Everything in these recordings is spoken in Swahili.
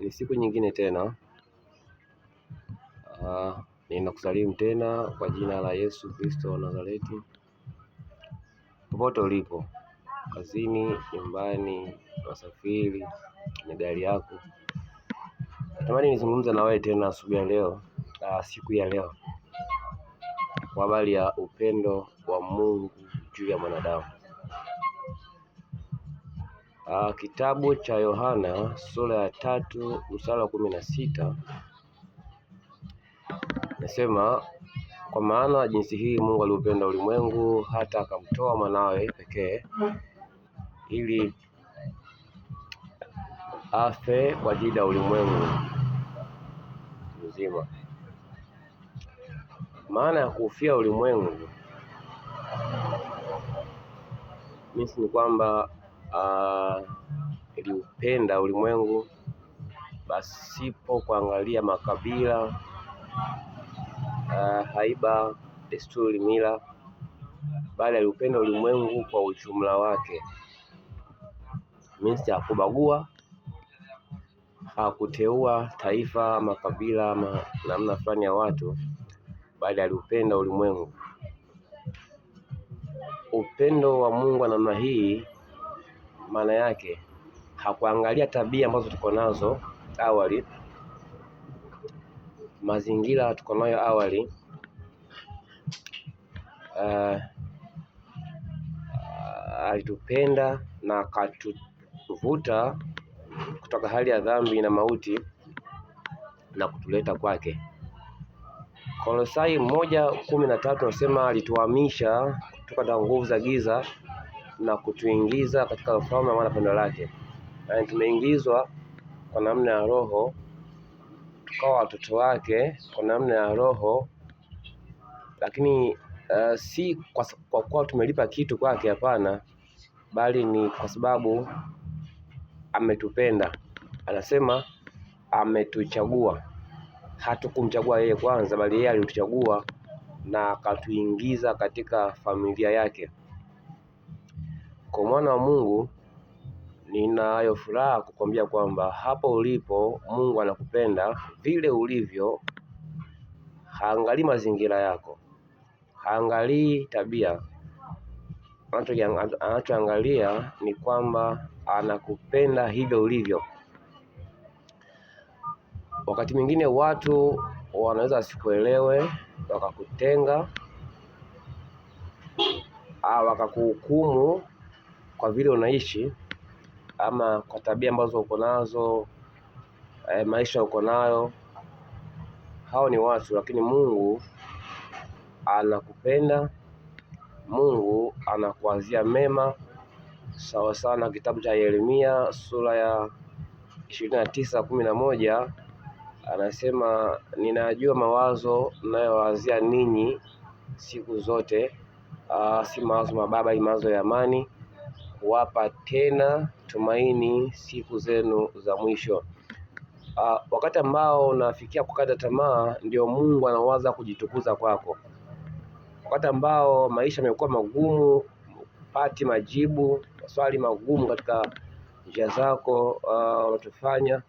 Ni siku nyingine tena. Ninakusalimu tena kwa jina la Yesu Kristo wa Nazareti. Popote ulipo, kazini, nyumbani, wasafiri, na gari yako, natamani nizungumze na wewe tena asubuhi ya leo, siku ya leo, kwa habari ya upendo wa Mungu juu ya mwanadamu. Kitabu cha Yohana sura ya 3 mstari wa 16 nasema, kwa maana jinsi hii Mungu aliupenda ulimwengu hata akamtoa mwanawe pekee, ili afe kwa ajili ya ulimwengu mzima. Maana ya kufia ulimwengu ni kwamba iliupenda ulimwengu pasipo kuangalia makabila, haiba, desturi, mila, bali aliupenda ulimwengu kwa ujumla wake. Hakubagua, hakuteua taifa, makabila, namna fulani ya watu, bali aliupenda ulimwengu. Upendo wa Mungu wa namna hii, maana yake hakuangalia tabia ambazo tuko nazo awali, mazingira tuko nayo awali, alitupenda na akatuvuta kutoka hali ya dhambi na mauti na kutuleta kwake. Kolosai 1:13 nasema alituhamisha kutoka nguvu za giza na kutuingiza katika ufalme wa pendo lake. Na tumeingizwa kwa namna ya roho, tukawa watoto wake kwa namna ya roho, lakini si kwa kuwa tumelipa kitu kwake, hapana, bali ni kwa sababu ametupenda. Anasema ametuchagua. Hatukumchagua yeye kwanza, bali yeye alituchagua na akatuingiza katika familia yake. Kwa mwana wa Mungu, ninayo furaha kukwambia kwamba hapo ulipo Mungu anakupenda vile ulivyo. Haangalii mazingira yako, haangalii tabia. Anachoangalia ni kwamba anakupenda hivyo ulivyo. Wakati mwingine watu wanaweza wasikuelewe, wakakutenga, wakakuhukumu kwa vile unaishi, ama kwa tabia ambazo uko nazo, maisha uko nayo. Hao ni watu, lakini Mungu anakupenda. Mungu anakuwazia mema. Sawa sana kitabu cha Yeremia sura ya 29:11 anasema, ninajua mawazo ninayowazia ninyi siku zote, si mawazo mabaya, ni mawazo ya amani, kuwapa tena tumaini siku zenu za mwisho. Wakati ambao unafikia kukata tamaa, ndio Mungu anawaza kujitukuza kwako. Wakati ambao maisha yamekuwa magumu, upati majibu, maswali magumu katika njia zako unatofanya,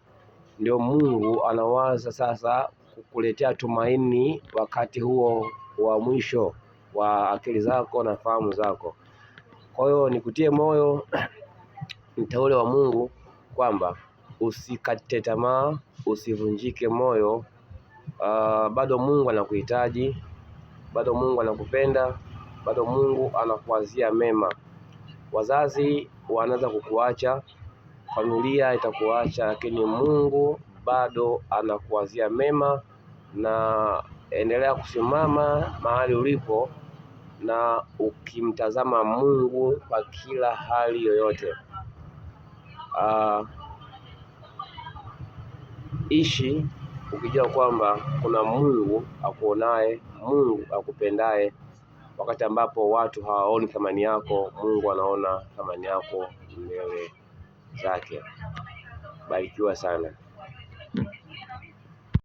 ndio Mungu anawaza sasa kukuletea tumaini wakati huo wa mwisho wa akili zako na fahamu zako. Kwa hiyo nikutie moyo, mteule wa Mungu, kwamba usikate tamaa, usivunjike moyo. Bado Mungu anakuhitaji, bado Mungu anakupenda, bado Mungu anakuwazia mema. Wazazi wanaweza kukuacha, familia itakuacha, lakini Mungu bado anakuwazia mema. Na endelea kusimama mahali ulipo na ukimtazama Mungu kwa kila hali yoyote. Ishi ukijua kwamba kuna Mungu akuonaye, Mungu akupendaye. Wakati ambapo watu hawaoni thamani yako, Mungu anaona thamani yako mbele zake. Barikiwa sana.